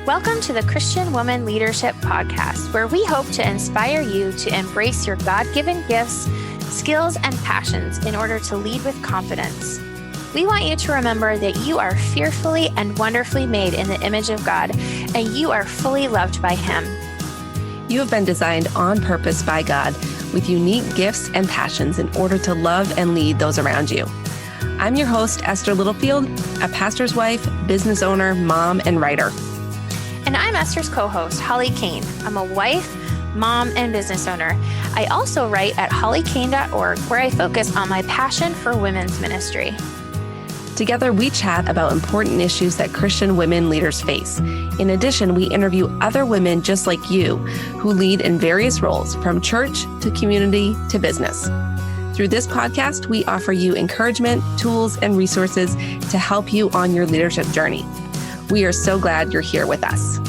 Welcome to the Christian Woman Leadership Podcast, where we hope to inspire you to embrace your God-given gifts, skills, and passions in order to lead with confidence. We want you to remember that you are fearfully and wonderfully made in the image of God, and you are fully loved by Him. You have been designed on purpose by God with unique gifts and passions in order to love and lead those around you. I'm your host, Esther Littlefield, a pastor's wife, business owner, mom, and writer. And I'm Esther's co-host, Holly Kane. I'm a wife, mom, and business owner. I also write at hollykane.org, where I focus on my passion for women's ministry. Together, we chat about important issues that Christian women leaders face. In addition, we interview other women just like you who lead in various roles, from church to community to business. Through this podcast, we offer you encouragement, tools, and resources to help you on your leadership journey. We are so glad you're here with us.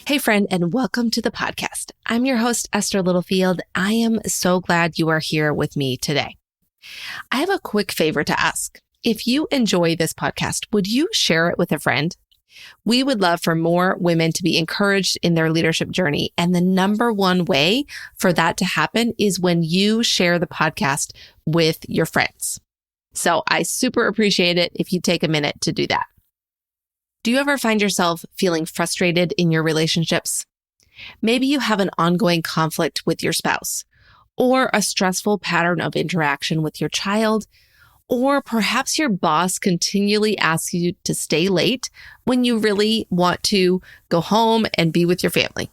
Hey, friend, and welcome to the podcast. I'm your host, Esther Littlefield. I am so glad you are here with me today. I have a quick favor to ask. If you enjoy this podcast, would you share it with a friend? We would love for more women to be encouraged in their leadership journey. And the number one way for that to happen is when you share the podcast with your friends. So I super appreciate it if you take a minute to do that. Do you ever find yourself feeling frustrated in your relationships? Maybe you have an ongoing conflict with your spouse, or a stressful pattern of interaction with your child, or perhaps your boss continually asks you to stay late when you really want to go home and be with your family.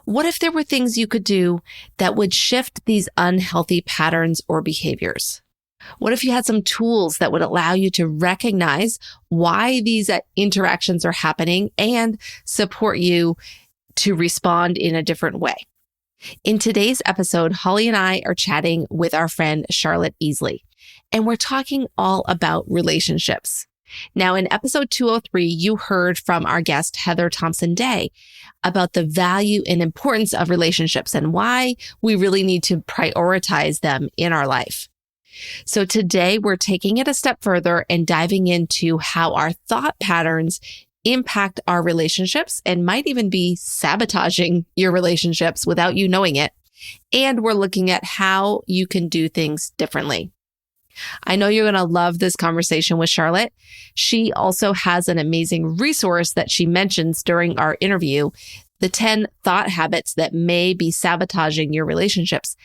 What if there were things you could do that would shift these unhealthy patterns or behaviors? What if you had some tools that would allow you to recognize why these interactions are happening and support you to respond in a different way? In today's episode, Holly and I are chatting with our friend Charlotte Easley, and we're talking all about relationships. Now, in episode 203, you heard from our guest, Heather Thompson about the value and importance of relationships and why we really need to prioritize them in our life. So today we're taking it a step further and diving into how our thought patterns impact our relationships and might even be sabotaging your relationships without you knowing it. And we're looking at how you can do things differently. I know you're going to love this conversation with Charlotte. She also has an amazing resource that she mentions during our interview, the 10 thought habits that may be sabotaging your relationships.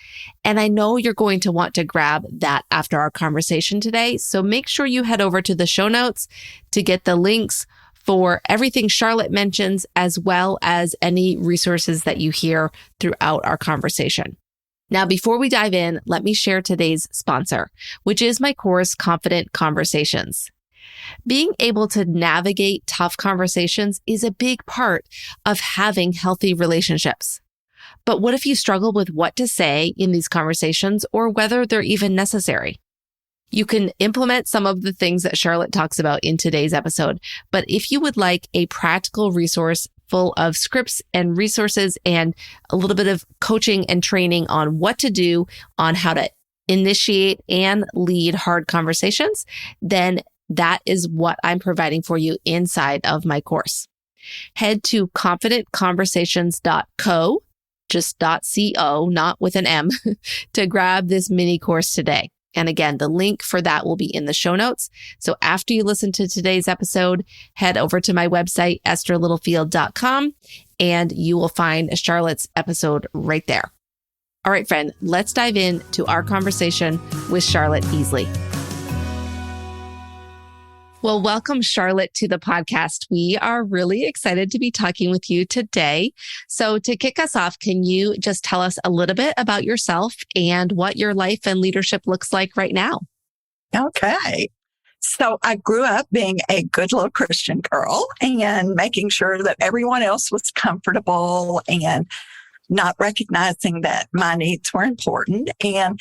And I know you're going to want to grab that after our conversation today. So make sure you head over to the show notes to get the links for everything Charlotte mentions, as well as any resources that you hear throughout our conversation. Now, before we dive in, let me share today's sponsor, which is my course, Confident Conversations. Being able to navigate tough conversations is a big part of having healthy relationships. But what if you struggle with what to say in these conversations or whether they're even necessary? You can implement some of the things that Charlotte talks about in today's episode. But if you would like a practical resource full of scripts and resources and a little bit of coaching and training on what to do, on how to initiate and lead hard conversations, then that is what I'm providing for you inside of my course. Head to confidentconversations.co, just .co, not with an M, to grab this mini course today. And again, the link for that will be in the show notes. So after you listen to today's episode, head over to my website, estherlittlefield.com, and you will find Charlotte's episode right there. All right, friend, let's dive into our conversation with Charlotte Easley. Well, welcome, Charlotte, to the podcast. We are really excited to be talking with you today. So to kick us off, can you just tell us a little bit about yourself and what your life and leadership looks like right now? Okay. So I grew up being a good little Christian girl and making sure that everyone else was comfortable and not recognizing that my needs were important. And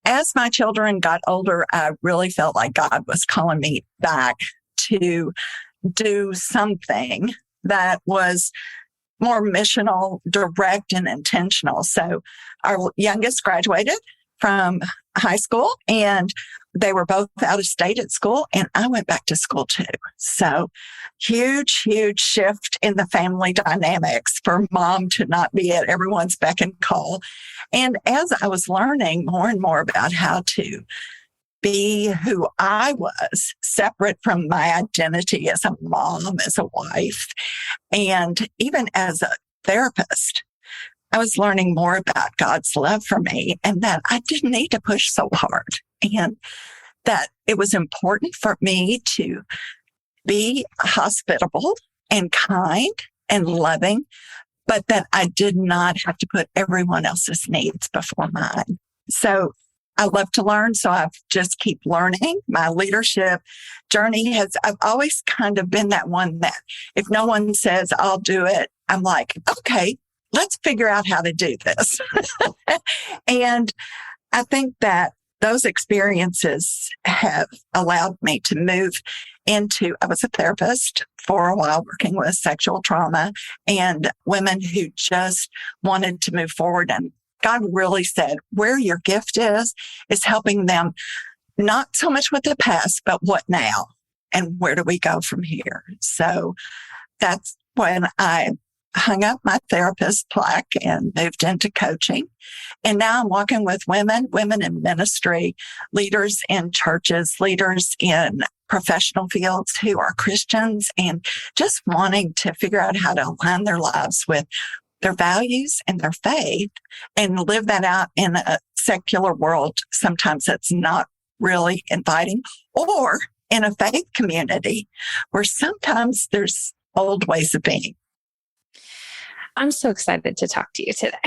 as my children got older, I really felt like God was calling me back to do something that was more missional, direct, and intentional. So our youngest graduated from high school, and they were both out of state at school, and I went back to school too. So huge shift in the family dynamics for mom to not be at everyone's beck and call. And as I was learning more and more about how to be who I was, separate from my identity as a mom, as a wife, and even as a therapist, I was learning more about God's love for me and that I didn't need to push so hard, and that it was important for me to be hospitable and kind and loving, but that I did not have to put everyone else's needs before mine. So I love to learn, so I've just keep learning. My leadership journey I've always kind of been that one that if no one says I'll do it, I'm like, okay, let's figure out how to do this. And I think that those experiences have allowed me to move into, I was a therapist for a while working with sexual trauma and women who just wanted to move forward. And God really said, where your gift is helping them, not so much with the past, but what now? And where do we go from here? So that's when I hung up my therapist plaque and moved into coaching. And now I'm walking with women in ministry, leaders in churches, leaders in professional fields who are Christians and just wanting to figure out how to align their lives with their values and their faith and live that out in a secular world. Sometimes that's not really inviting, or in a faith community where sometimes there's old ways of being. I'm so excited to talk to you today.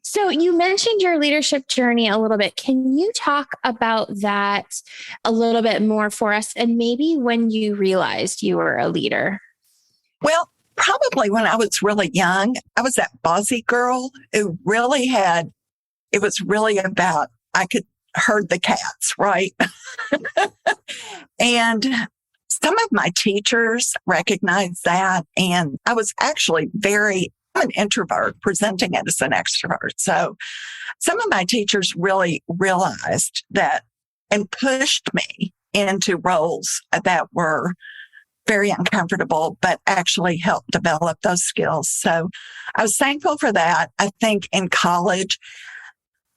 So you mentioned your leadership journey a little bit. Can you talk about that a little bit more for us? And maybe when you realized you were a leader? Well, probably when I was really young. I was that bossy girl who really it was really about, I could herd the cats, right? And some of my teachers recognized that. And I was actually I'm an introvert presenting as an extrovert. So some of my teachers really realized that and pushed me into roles that were very uncomfortable, but actually helped develop those skills. So I was thankful for that. I think in college,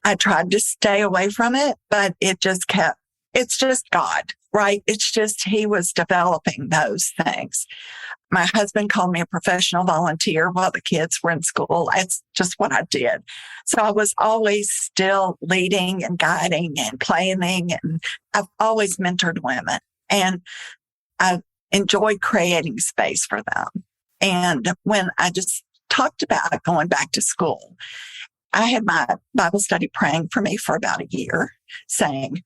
I tried to stay away from it, but it's just God, right? It's just, He was developing those things. My husband called me a professional volunteer while the kids were in school. That's just what I did. So I was always still leading and guiding and planning. And I've always mentored women, and I enjoyed creating space for them. And when I just talked about going back to school, I had my Bible study praying for me for about a year, saying,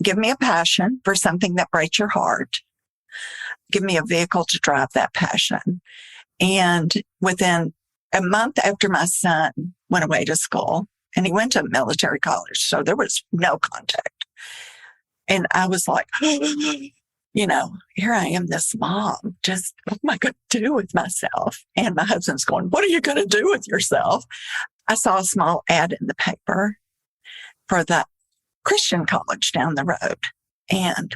give me a passion for something that breaks your heart. Give me a vehicle to drive that passion. And within a month after my son went away to school, and he went to military college, so there was no contact. And I was like, here I am, this mom, just what am I going to do with myself? And my husband's going, what are you going to do with yourself? I saw a small ad in the paper for the Christian college down the road, and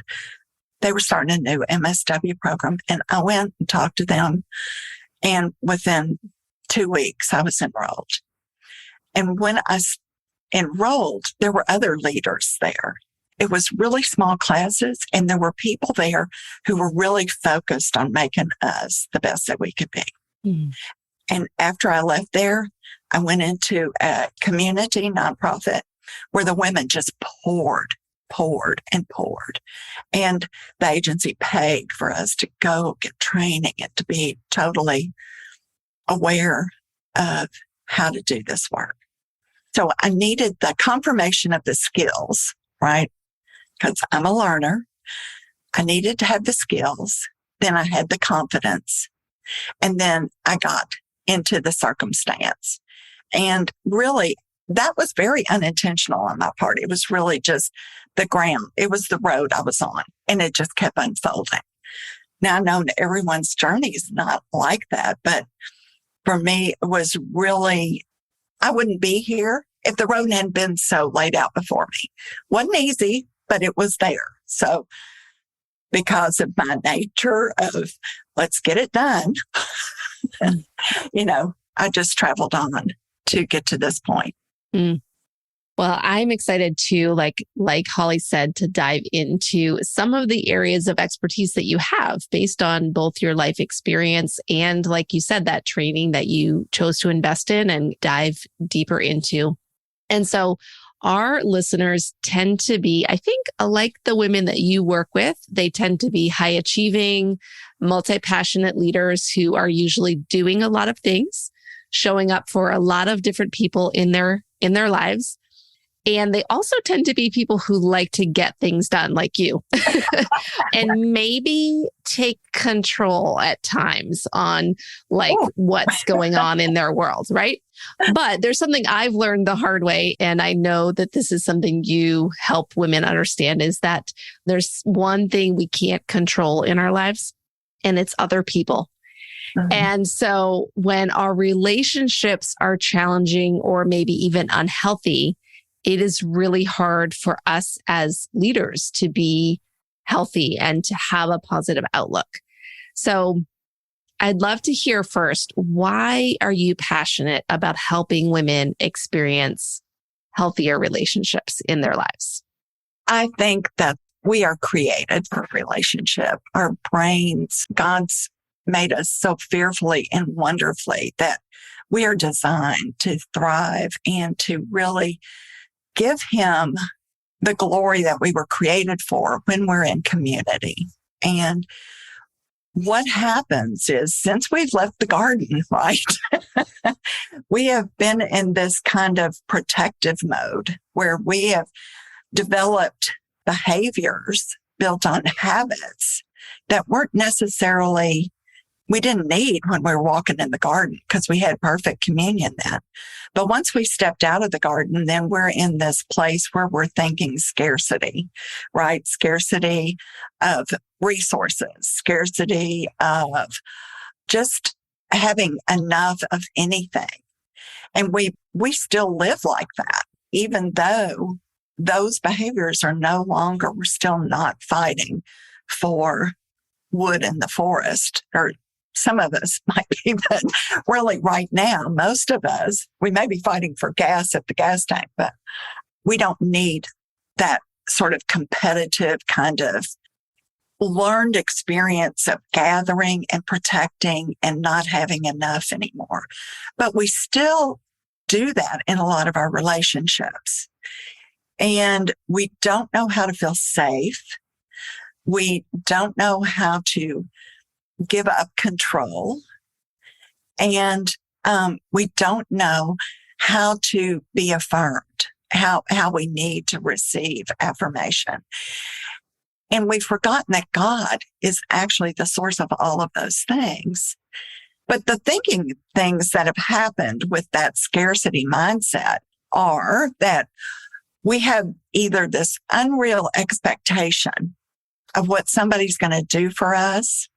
they were starting a new MSW program. And I went and talked to them, and within 2 weeks, I was enrolled. And when I enrolled, there were other leaders there. It was really small classes, and there were people there who were really focused on making us the best that we could be. Mm. And after I left there, I went into a community nonprofit where the women just poured. And the agency paid for us to go get training and to be totally aware of how to do this work. So I needed the confirmation of the skills, right? Because I'm a learner. I needed to have the skills. Then I had the confidence. And then I got into the circumstance. And really, that was very unintentional on my part. It was really just the ground. It was the road I was on, and it just kept unfolding. Now, I know everyone's journey is not like that, but for me, it was really, I wouldn't be here if the road hadn't been so laid out before me. Wasn't easy, but it was there. So because of my nature of let's get it done, I just traveled on to get to this point. Mm. Well, I'm excited to, like Holly said, to dive into some of the areas of expertise that you have based on both your life experience and, like you said, that training that you chose to invest in and dive deeper into. And so our listeners tend to be, I think, like the women that you work with, they tend to be high achieving, multi-passionate leaders who are usually doing a lot of things, showing up for a lot of different people in their lives. And they also tend to be people who like to get things done like you and maybe take control at times on what's going on in their world, right? But there's something I've learned the hard way. And I know that this is something you help women understand is that there's one thing we can't control in our lives, and it's other people. Mm-hmm. And so when our relationships are challenging or maybe even unhealthy, it is really hard for us as leaders to be healthy and to have a positive outlook. So I'd love to hear first, why are you passionate about helping women experience healthier relationships in their lives? I think that we are created for relationship. Our brains, God's made us so fearfully and wonderfully that we are designed to thrive and to really give him the glory that we were created for when we're in community. And what happens is, since we've left the garden, right, we have been in this kind of protective mode where we have developed behaviors built on habits that weren't necessarily, we didn't need when we were walking in the garden because we had perfect communion then. But once we stepped out of the garden, then we're in this place where we're thinking scarcity, right? Scarcity of resources, scarcity of just having enough of anything. And we still live like that, even though those behaviors are no longer, we're still not fighting for wood in the forest, or some of us might be, but really right now, most of us, we may be fighting for gas at the gas tank, but we don't need that sort of competitive kind of learned experience of gathering and protecting and not having enough anymore. But we still do that in a lot of our relationships. And we don't know how to feel safe. We don't know how to give up control. And we don't know how to be affirmed, how we need to receive affirmation. And we've forgotten that God is actually the source of all of those things. But the thinking things that have happened with that scarcity mindset are that we have either this unreal expectation of what somebody's going to do for us,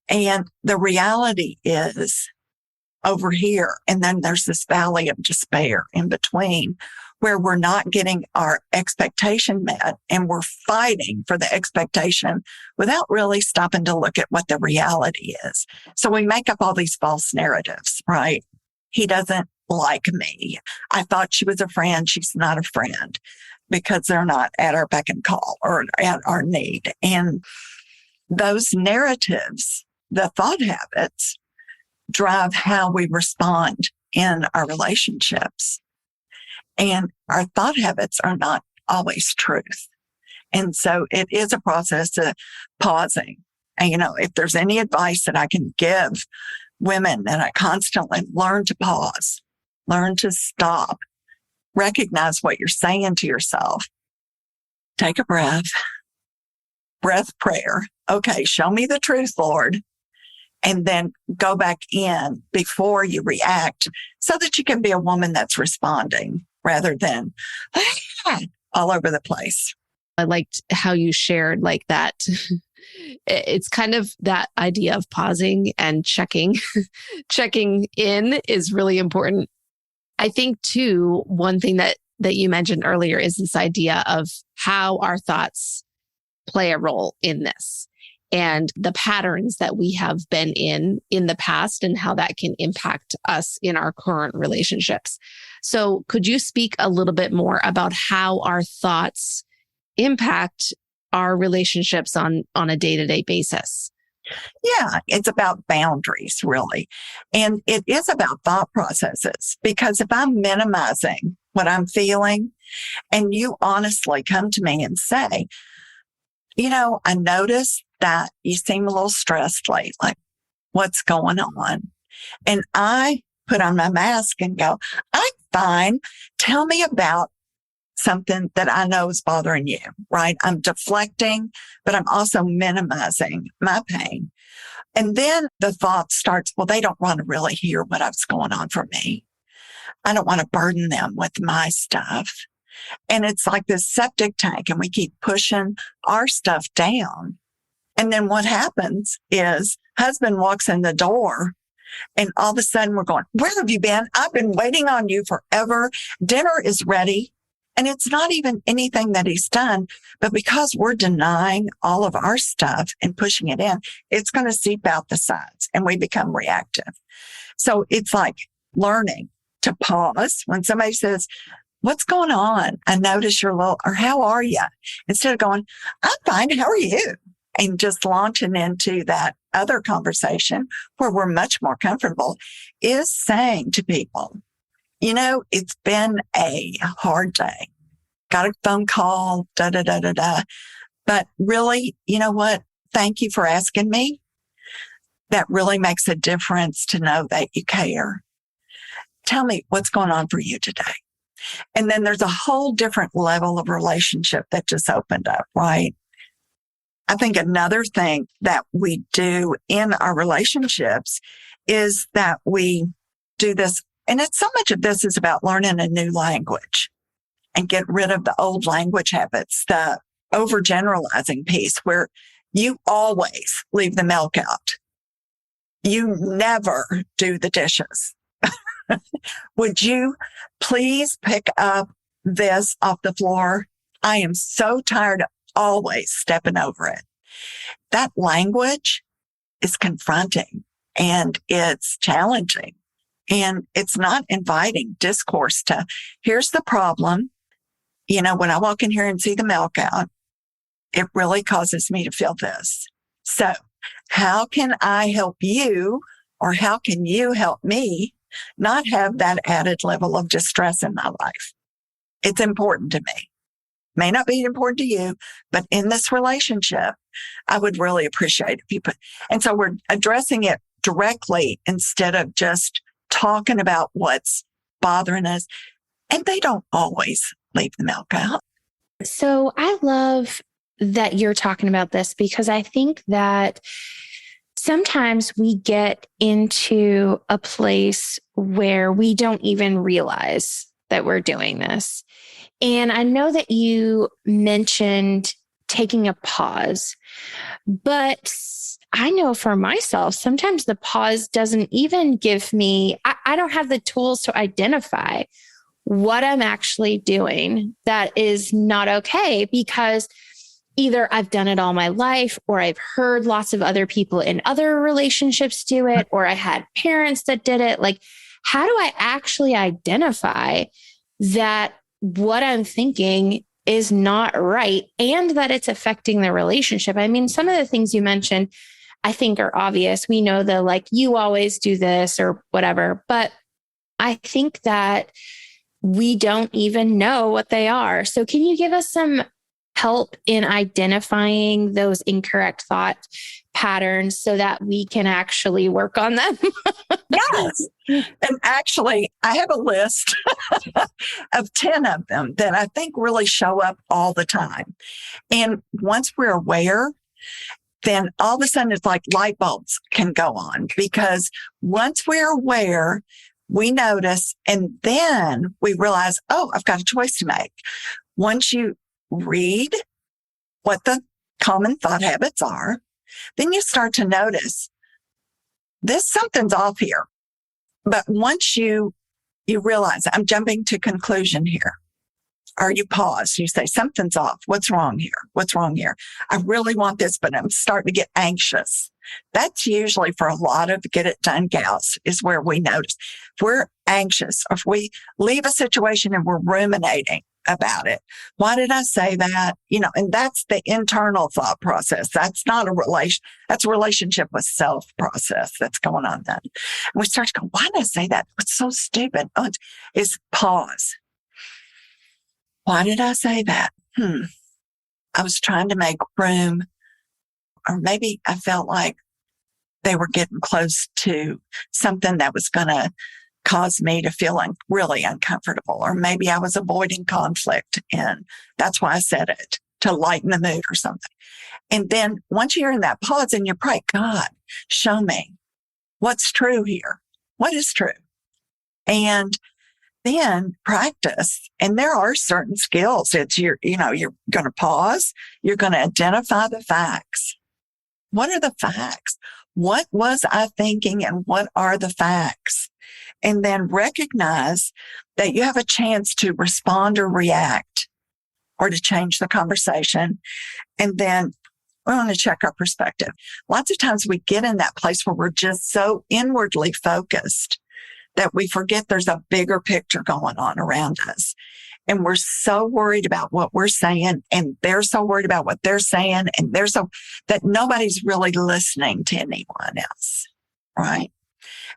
and the reality is over here. And then there's this valley of despair in between where we're not getting our expectation met and we're fighting for the expectation without really stopping to look at what the reality is. So we make up all these false narratives, right? He doesn't like me. I thought she was a friend. She's not a friend because they're not at our beck and call or at our need. And those narratives, the thought habits, drive how we respond in our relationships. And our thought habits are not always truth. And so it is a process of pausing. And, if there's any advice that I can give women, and I constantly learn to pause, learn to stop, recognize what you're saying to yourself. Take a breath prayer. Okay, show me the truth, Lord. And then go back in before you react so that you can be a woman that's responding rather than all over the place. I liked how you shared like that. It's kind of that idea of pausing and checking in is really important. I think too, one thing that you mentioned earlier is this idea of how our thoughts play a role in this and the patterns that we have been in the past and how that can impact us in our current relationships. So could you speak a little bit more about how our thoughts impact our relationships on a day-to-day basis? Yeah, it's about boundaries, really. And it is about thought processes, because if I'm minimizing what I'm feeling and you honestly come to me and say, I noticed that you seem a little stressed lately. What's going on? And I put on my mask and go, I'm fine. Tell me about something that I know is bothering you, right? I'm deflecting, but I'm also minimizing my pain. And then the thought starts, well, they don't want to really hear what's going on for me. I don't want to burden them with my stuff. And it's like this septic tank, and we keep pushing our stuff down. And then what happens is husband walks in the door, and all of a sudden we're going, where have you been? I've been waiting on you forever. Dinner is ready. And it's not even anything that he's done, but because we're denying all of our stuff and pushing it in, it's going to seep out the sides and we become reactive. So it's like learning to pause when somebody says, what's going on? I notice you're low, or how are you? Instead of going, I'm fine. How are you? And just launching into that other conversation where we're much more comfortable, is saying to people, it's been a hard day. Got a phone call, But really, you know what? Thank you for asking me. That really makes a difference to know that you care. Tell me what's going on for you today. And then there's a whole different level of relationship that just opened up, right? I think another thing that we do in our relationships is that we do this. And it's so much of this is about learning a new language and get rid of the old language habits, the overgeneralizing piece where you always leave the milk out. You never do the dishes. Would you please pick up this off the floor? I am so tired of always stepping over it. That language is confronting and it's challenging. And it's not inviting discourse to, here's the problem. When I walk in here and see the milk out, it really causes me to feel this. So how can I help you, or how can you help me not have that added level of distress in my life? It's important to me. May not be important to you, but in this relationship, I would really appreciate if you put, and so we're addressing it directly instead of just talking about what's bothering us. And they don't always leave the milk out. So I love that you're talking about this, because I think that sometimes we get into a place where we don't even realize that we're doing this. And I know that you mentioned taking a pause, but I know for myself, sometimes the pause doesn't even give me, I don't have the tools to identify what I'm actually doing that is not okay, because either I've done it all my life, or I've heard lots of other people in other relationships do it, or I had parents that did it. Like, how do I actually identify that what I'm thinking is not right and that it's affecting the relationship? I mean, some of the things you mentioned, I think are obvious. We know the, like, you always do this or whatever, but I think that we don't even know what they are. So can you give us some help in identifying those incorrect thought patterns so that we can actually work on them? Yes. And actually, I have a list of 10 of them that I think really show up all the time. And once we're aware, then all of a sudden it's like light bulbs can go on, because once we're aware, we notice, and then we realize, oh, I've got a choice to make. Once you read what the common thought habits are, then you start to notice something's off here. But once you you realize I'm jumping to conclusion here. Or you pause. You say, something's off. What's wrong here? What's wrong here? I really want this, but I'm starting to get anxious. That's usually for a lot of get it done gals is where we notice. If we're anxious, or if we leave a situation and we're ruminating about it. Why did I say that? And that's the internal thought process. That's not that's a relationship with self process that's going on then. And we start to go, why did I say that? It's so stupid. It's pause. Why did I say that? I was trying to make room, or maybe I felt like they were getting close to something that was going to cause me to feel really uncomfortable. Or maybe I was avoiding conflict and that's why I said it, to lighten the mood or something. And then once you're in that pause and you pray, God, show me what's true here. What is true? And then practice. And there are certain skills. It's you're going to pause. You're going to identify the facts. What are the facts? What was I thinking and what are the facts? And then recognize that you have a chance to respond or react or to change the conversation. And then we want to check our perspective. Lots of times we get in that place where we're just so inwardly focused that we forget there's a bigger picture going on around us. And we're so worried about what we're saying, and they're so worried about what they're saying, and that nobody's really listening to anyone else, right?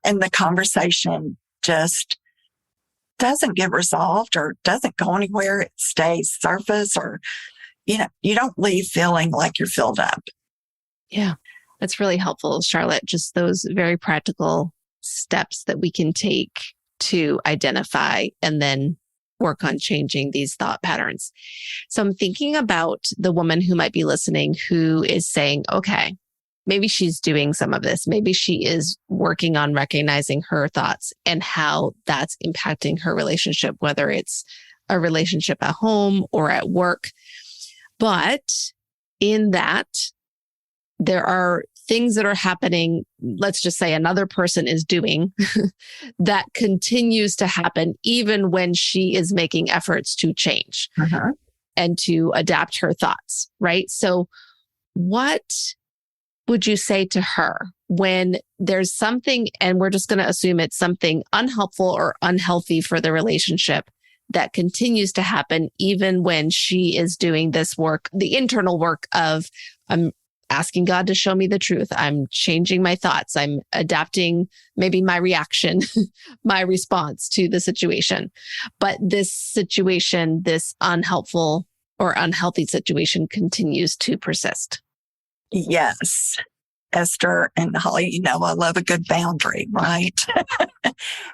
And the conversation just doesn't get resolved or doesn't go anywhere. It stays surface, or, you don't leave feeling like you're filled up. Yeah, that's really helpful, Charlotte. Just those very practical steps that we can take to identify and then work on changing these thought patterns. So I'm thinking about the woman who might be listening who is saying, okay, maybe she's doing some of this. Maybe she is working on recognizing her thoughts and how that's impacting her relationship, whether it's a relationship at home or at work. But in that, there are things that are happening, let's just say another person is doing, that continues to happen even when she is making efforts to change and to adapt her thoughts, right? So what would you say to her when there's something, and we're just going to assume it's something unhelpful or unhealthy for the relationship that continues to happen even when she is doing this work, the internal work of, I'm asking God to show me the truth. I'm changing my thoughts. I'm adapting maybe my reaction, my response to the situation. But this situation, this unhelpful or unhealthy situation continues to persist. Yes. Esther and Holly, I love a good boundary, right?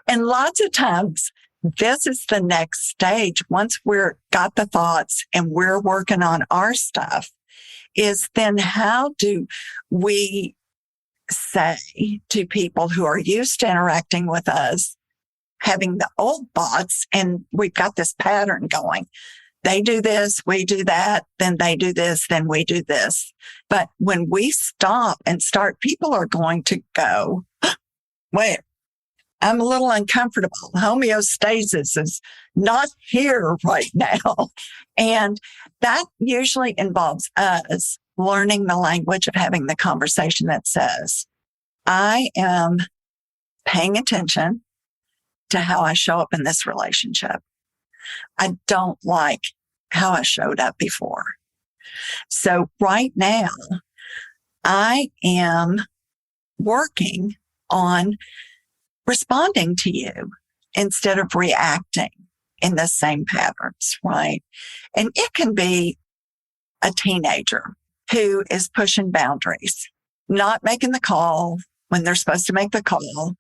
And lots of times, this is the next stage. Once we're got the thoughts and we're working on our stuff, is then how do we say to people who are used to interacting with us, having the old thoughts, and we've got this pattern going. They do this, we do that, then they do this, then we do this. But when we stop and start, people are going to go, wait, I'm a little uncomfortable. Homeostasis is not here right now. And that usually involves us learning the language of having the conversation that says, I am paying attention to how I show up in this relationship. I don't like how I showed up before. So right now, I am working on responding to you instead of reacting in the same patterns, right? And it can be a teenager who is pushing boundaries, not making the call when they're supposed to make the call,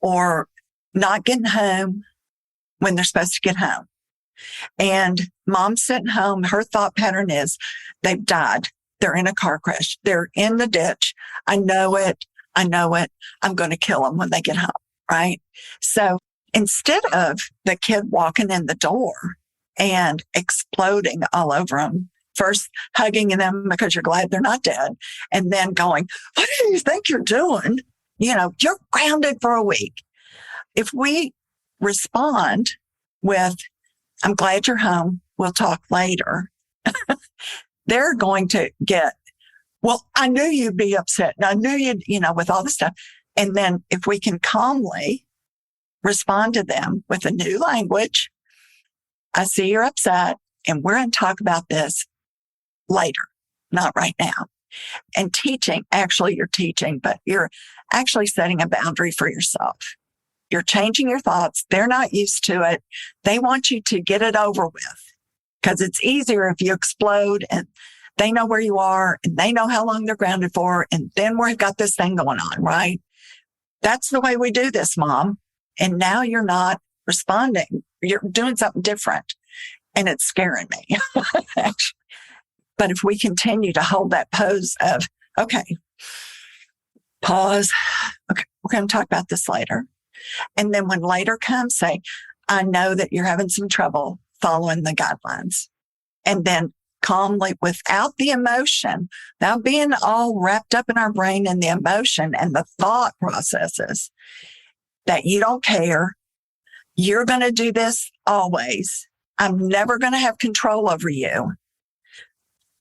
or not getting home when they're supposed to get home. And mom's sitting home. Her thought pattern is they've died. They're in a car crash. They're in the ditch. I know it. I'm going to kill them when they get home. Right? So instead of the kid walking in the door and exploding all over them, first hugging them because you're glad they're not dead, and then going, what do you think you're doing? You're grounded for a week. If we respond with, I'm glad you're home. We'll talk later. They're going to get, well, I knew you'd be upset. And I knew you'd, with all this stuff. And then if we can calmly respond to them with a new language, I see you're upset and we're going to talk about this later, not right now. And teaching, actually you're teaching, but you're actually setting a boundary for yourself. You're changing your thoughts. They're not used to it. They want you to get it over with because it's easier if you explode and they know where you are and they know how long they're grounded for. And then we've got this thing going on, right? That's the way we do this, Mom. And now you're not responding. You're doing something different. And it's scaring me. But if we continue to hold that pose of, okay, pause. Okay, we're going to talk about this later. And then when later comes, say, I know that you're having some trouble following the guidelines. And then calmly, without the emotion, without being all wrapped up in our brain and the emotion and the thought processes that you don't care. You're going to do this always. I'm never going to have control over you,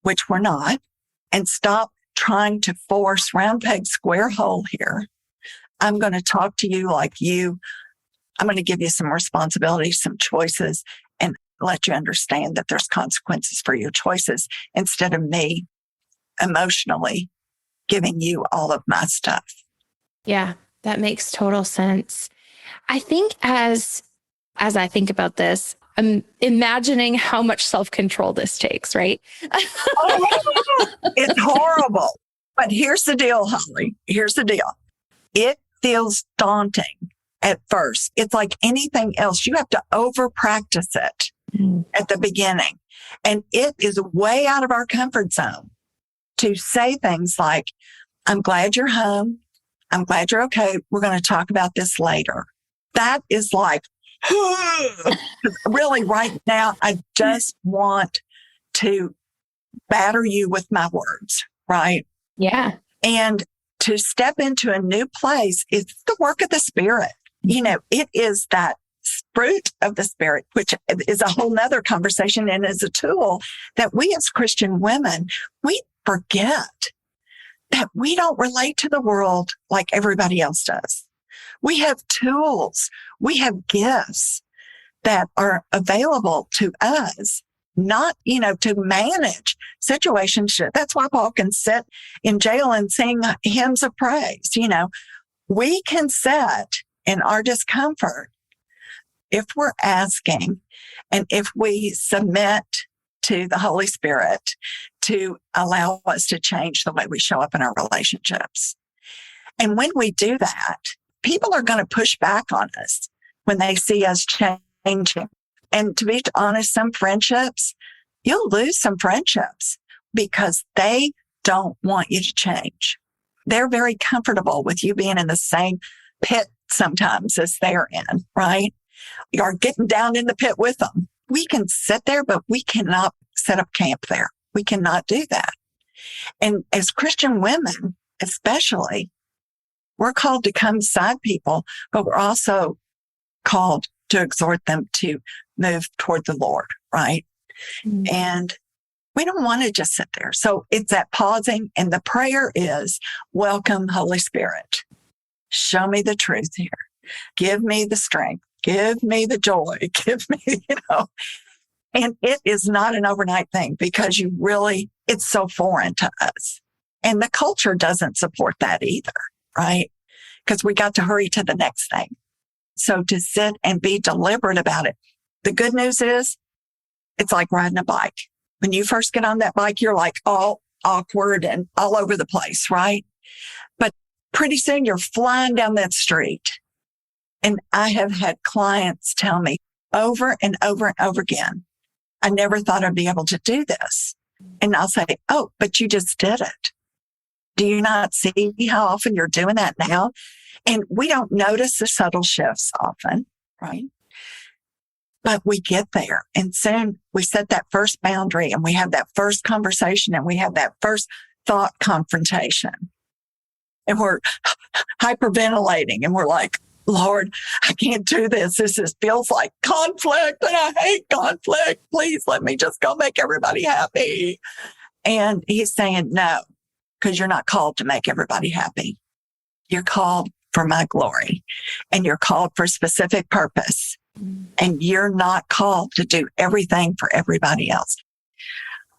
which we're not. And stop trying to force round peg, square hole here. I'm going to talk to you like you. I'm going to give you some responsibilities, some choices, and let you understand that there's consequences for your choices instead of me emotionally giving you all of my stuff. Yeah, that makes total sense. I think as I think about this, I'm imagining how much self-control this takes, right? It's horrible. But here's the deal, Holly. Here's the deal. It feels daunting at first. It's like anything else. You have to over practice it at the beginning. And it is way out of our comfort zone to say things like, I'm glad you're home. I'm glad you're okay. We're going to talk about this later. That is like, really right now, I just want to batter you with my words, right? Yeah. And to step into a new place is the work of the Spirit. It is that fruit of the Spirit, which is a whole nother conversation and is a tool that we as Christian women, we forget that we don't relate to the world like everybody else does. We have tools, we have gifts that are available to us, not, to manage situations. That's why Paul can sit in jail and sing hymns of praise. We can sit in our discomfort if we're asking and if we submit to the Holy Spirit to allow us to change the way we show up in our relationships. And when we do that, people are going to push back on us when they see us changing. And to be honest, some friendships, you'll lose some friendships because they don't want you to change. They're very comfortable with you being in the same pit sometimes as they're in, right? You're getting down in the pit with them. We can sit there, but we cannot set up camp there. We cannot do that. And as Christian women, especially, we're called to come beside people, but we're also called to exhort them to move toward the Lord, right? Mm-hmm. And we don't want to just sit there. So it's that pausing. And the prayer is, welcome, Holy Spirit. Show me the truth here. Give me the strength. Give me the joy. Give me, And it is not an overnight thing because it's so foreign to us. And the culture doesn't support that either, right? Because we got to hurry to the next thing. So to sit and be deliberate about it. The good news is it's like riding a bike. When you first get on that bike, you're like all awkward and all over the place, right? But pretty soon you're flying down that street. And I have had clients tell me over and over and over again, I never thought I'd be able to do this. And I'll say, oh, but you just did it. Do you not see how often you're doing that now? And we don't notice the subtle shifts often, right? But we get there and soon we set that first boundary and we have that first conversation and we have that first thought confrontation and we're hyperventilating and we're like, Lord, I can't do this. Feels like conflict and I hate conflict. Please let me just go make everybody happy. And he's saying, no, because you're not called to make everybody happy. You're called for my glory and you're called for specific purpose. And you're not called to do everything for everybody else.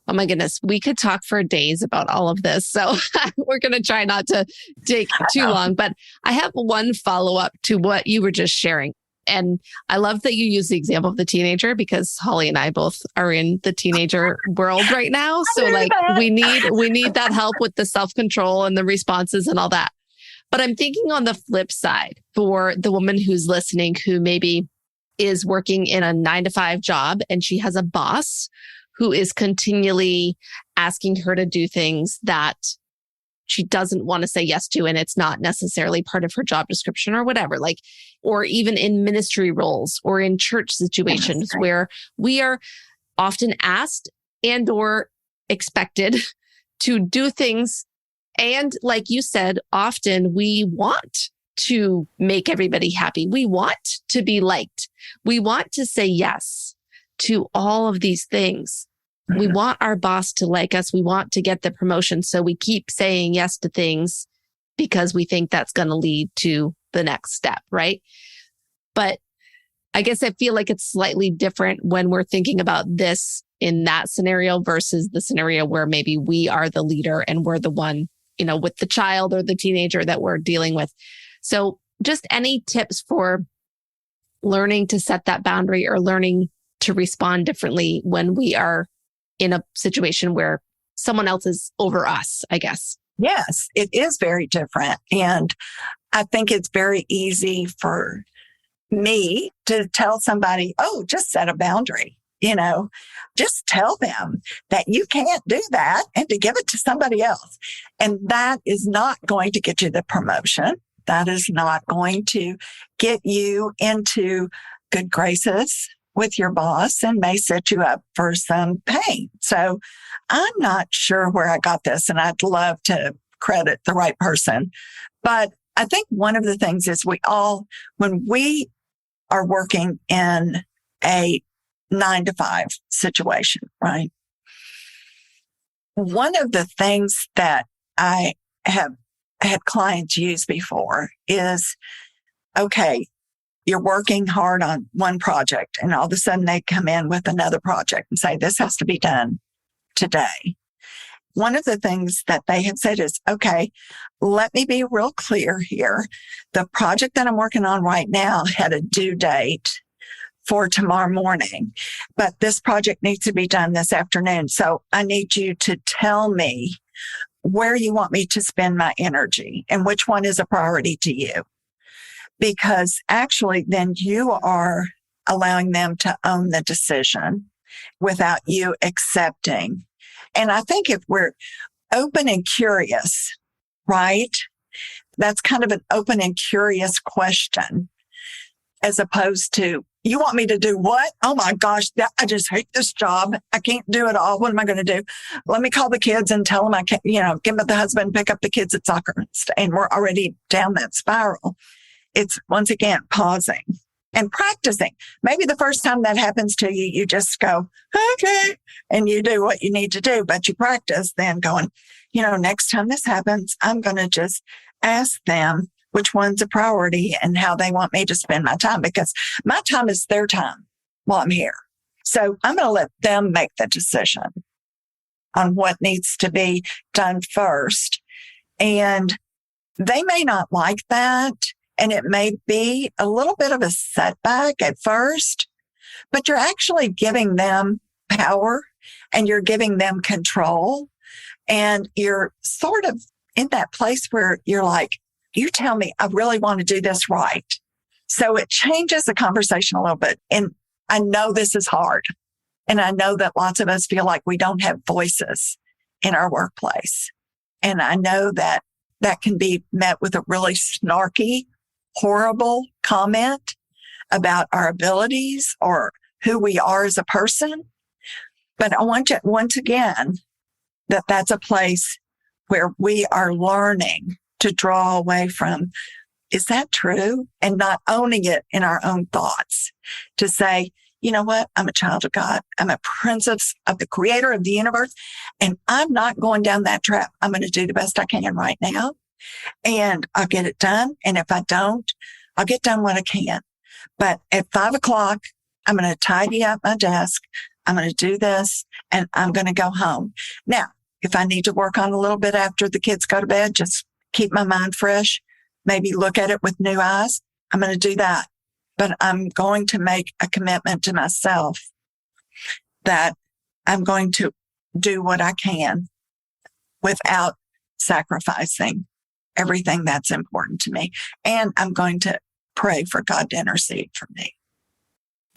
Oh my goodness. We could talk for days about all of this. So we're going to try not to take too long, but I have one follow-up to what you were just sharing. And I love that you use the example of the teenager because Holly and I both are in the teenager world right now. So like we need that help with the self-control and the responses and all that. But I'm thinking on the flip side for the woman who's listening, who maybe is working in a 9-to-5 job and she has a boss who is continually asking her to do things that she doesn't want to say yes to, and it's not necessarily part of her job description or whatever, like, or even in ministry roles or in church situations where we are often asked and or expected to do things. And like you said, often we want to make everybody happy. We want to be liked. We want to say yes to all of these things. Mm-hmm. We want our boss to like us. We want to get the promotion. So we keep saying yes to things because we think that's going to lead to the next step, right? But I guess I feel like it's slightly different when we're thinking about this in that scenario versus the scenario where maybe we are the leader and we're the one, with the child or the teenager that we're dealing with. So just any tips for learning to set that boundary or learning to respond differently when we are in a situation where someone else is over us, I guess. Yes, it is very different. And I think it's very easy for me to tell somebody, oh, just set a boundary. Just tell them that you can't do that and to give it to somebody else. And that is not going to get you the promotion. That is not going to get you into good graces with your boss and may set you up for some pain. So I'm not sure where I got this, and I'd love to credit the right person. But I think one of the things is when we are working in a 9-to-5 situation, right? One of the things that I have had clients use before is, okay, you're working hard on one project and all of a sudden they come in with another project and say, this has to be done today. One of the things that they have said is, okay, let me be real clear here. The project that I'm working on right now had a due date for tomorrow morning, but this project needs to be done this afternoon. So I need you to tell me where you want me to spend my energy and which one is a priority to you. Because actually then you are allowing them to own the decision without you accepting. And I think if we're open and curious, right? That's kind of an open and curious question as opposed to, you want me to do what? Oh my gosh, I just hate this job. I can't do it all. What am I going to do? Let me call the kids and tell them I can't, give them the husband, pick up the kids at soccer. And we're already down that spiral. It's once again, pausing and practicing. Maybe the first time that happens to you, you just go, okay, and you do what you need to do, but you practice then going, next time this happens, I'm going to just ask them which one's a priority and how they want me to spend my time, because my time is their time while I'm here. So I'm going to let them make the decision on what needs to be done first. And they may not like that. And it may be a little bit of a setback at first, but you're actually giving them power and you're giving them control. And you're sort of in that place where you're like, you tell me, I really want to do this right. So it changes the conversation a little bit. And I know this is hard. And I know that lots of us feel like we don't have voices in our workplace. And I know that that can be met with a really snarky, horrible comment about our abilities or who we are as a person. But I want you, once again, that's a place where we are learning to draw away from, is that true? And not owning it in our own thoughts to say, you know what? I'm a child of God. I'm a princess of the creator of the universe, and I'm not going down that trap. I'm going to do the best I can right now, and I'll get it done. And if I don't, I'll get done what I can. But at 5:00, I'm going to tidy up my desk. I'm going to do this, and I'm going to go home. Now, if I need to work on a little bit after the kids go to bed, just keep my mind fresh, maybe look at it with new eyes, I'm going to do that. But I'm going to make a commitment to myself that I'm going to do what I can without sacrificing everything that's important to me. And I'm going to pray for God to intercede for me.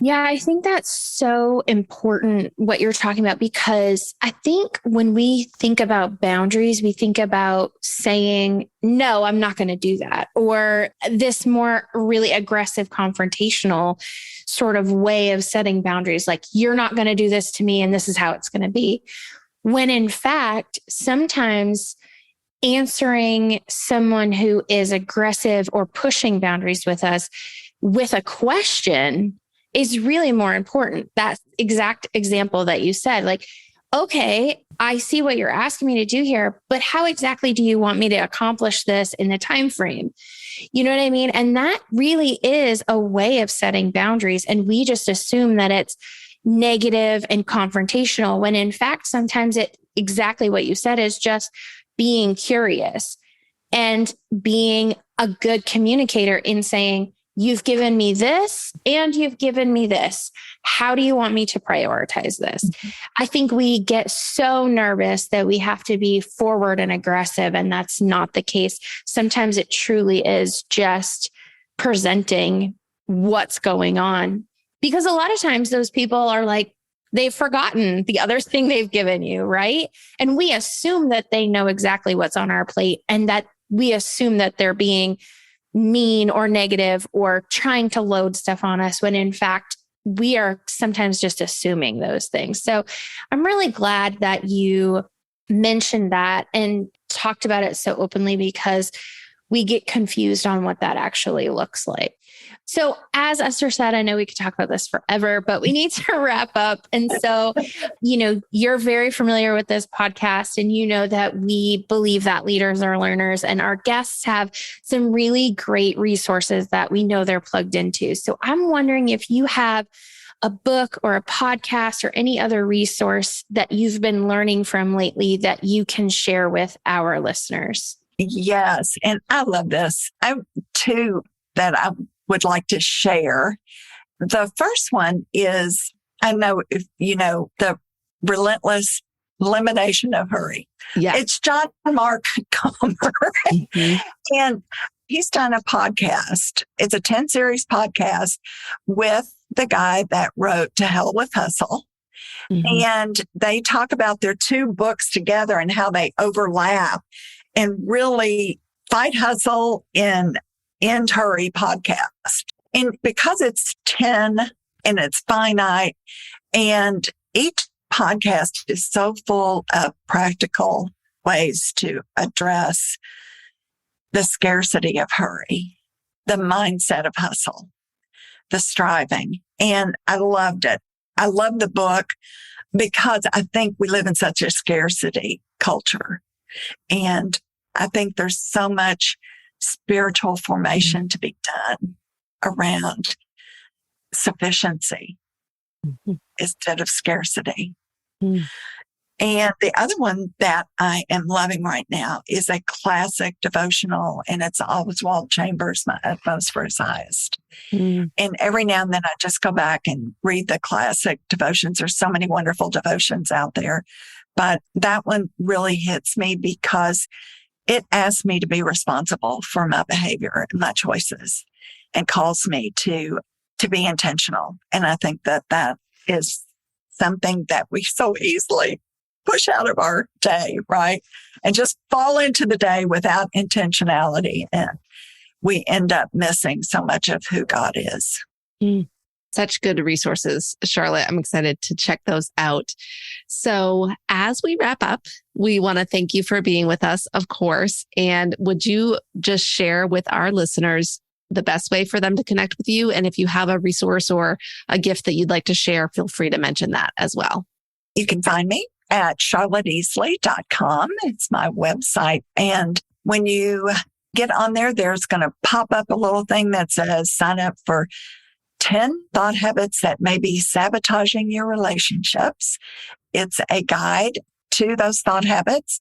Yeah, I think that's so important what you're talking about, because I think when we think about boundaries, we think about saying, no, I'm not going to do that, or this more really aggressive, confrontational sort of way of setting boundaries, like you're not going to do this to me and this is how it's going to be. When in fact, sometimes answering someone who is aggressive or pushing boundaries with us with a question is really more important. That exact example that you said, like, okay, I see what you're asking me to do here, but how exactly do you want me to accomplish this in the time frame? You know what I mean? And that really is a way of setting boundaries. And we just assume that it's negative and confrontational, when in fact, sometimes it exactly what you said is just being curious and being a good communicator in saying, you've given me this and you've given me this. How do you want me to prioritize this? Mm-hmm. I think we get so nervous that we have to be forward and aggressive, and that's not the case. Sometimes it truly is just presenting what's going on, because a lot of times those people are like, they've forgotten the other thing they've given you, right? And we assume that they know exactly what's on our plate, and that we assume that they're being mean or negative or trying to load stuff on us, when in fact, we are sometimes just assuming those things. So I'm really glad that you mentioned that and talked about it so openly, because we get confused on what that actually looks like. So as Esther said, I know we could talk about this forever, but we need to wrap up. And so, you're very familiar with this podcast, and you know that we believe that leaders are learners, and our guests have some really great resources that we know they're plugged into. So I'm wondering if you have a book or a podcast or any other resource that you've been learning from lately that you can share with our listeners. Yes. And I love this. I have two that I would like to share. The first one is, I know if you know, The Relentless Elimination of Hurry. Yeah. It's John Mark Comer. Mm-hmm. And he's done a podcast. It's a 10-series podcast with the guy that wrote To Hell with Hustle. Mm-hmm. And they talk about their two books together and how they overlap, and really Fight Hustle in End Hurry podcast. And because it's 10 and it's finite, and each podcast is so full of practical ways to address the scarcity of hurry, the mindset of hustle, the striving. And I loved it. I love the book because I think we live in such a scarcity culture. And I think there's so much spiritual formation to be done around sufficiency instead of scarcity. Mm. And the other one that I am loving right now is a classic devotional, and it's Oswald Chambers, My Utmost for His Highest. Mm. And every now and then I just go back and read the classic devotions. There's so many wonderful devotions out there, but that one really hits me because it asks me to be responsible for my behavior and my choices, and calls me to be intentional. And I think that that is something that we so easily push out of our day, right? And just fall into the day without intentionality. And we end up missing so much of who God is. Mm. Such good resources, Charlotte. I'm excited to check those out. So as we wrap up, we want to thank you for being with us, of course. And would you just share with our listeners the best way for them to connect with you? And if you have a resource or a gift that you'd like to share, feel free to mention that as well. You can find me at charlotteeasley.com. It's my website. And when you get on there, there's going to pop up a little thing that says sign up for 10 thought habits that may be sabotaging your relationships. It's a guide to those thought habits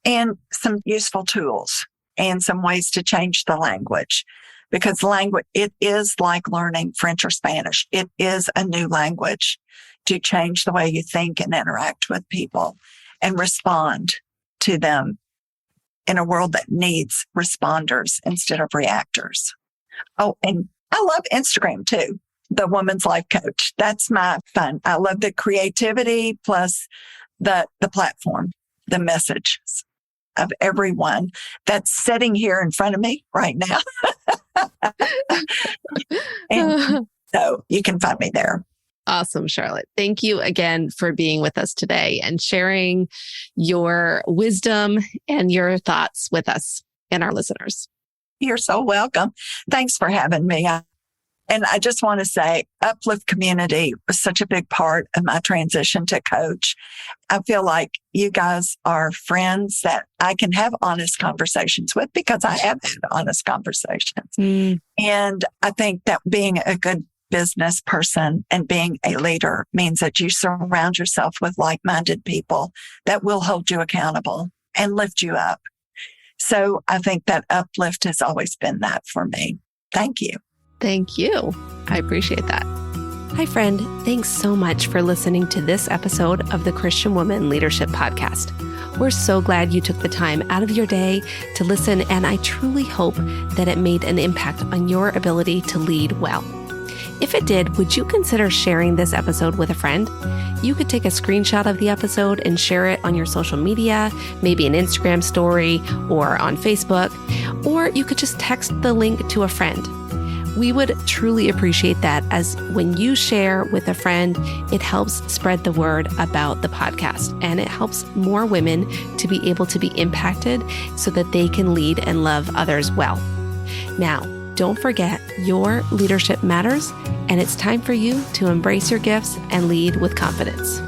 and some useful tools and some ways to change the language. Because language, it is like learning French or Spanish. It is a new language to change the way you think and interact with people and respond to them in a world that needs responders instead of reactors. Oh, and I love Instagram too, the Woman's Life Coach. That's my fun. I love the creativity plus the platform, the messages of everyone that's sitting here in front of me right now. And so you can find me there. Awesome, Charlotte. Thank you again for being with us today and sharing your wisdom and your thoughts with us and our listeners. You're so welcome. Thanks for having me. And I just want to say, Uplift Community was such a big part of my transition to coach. I feel like you guys are friends that I can have honest conversations with because I have had honest conversations. And I think that being a good business person and being a leader means that you surround yourself with like-minded people that will hold you accountable and lift you up. So I think that Uplift has always been that for me. Thank you. Thank you. I appreciate that. Hi, friend. Thanks so much for listening to this episode of the Christian Woman Leadership Podcast. We're so glad you took the time out of your day to listen, and I truly hope that it made an impact on your ability to lead well. If it did, would you consider sharing this episode with a friend? You could take a screenshot of the episode and share it on your social media, maybe an Instagram story or on Facebook, or you could just text the link to a friend. We would truly appreciate that, as when you share with a friend, it helps spread the word about the podcast, and it helps more women to be able to be impacted so that they can lead and love others well. Now, don't forget, your leadership matters, and it's time for you to embrace your gifts and lead with confidence.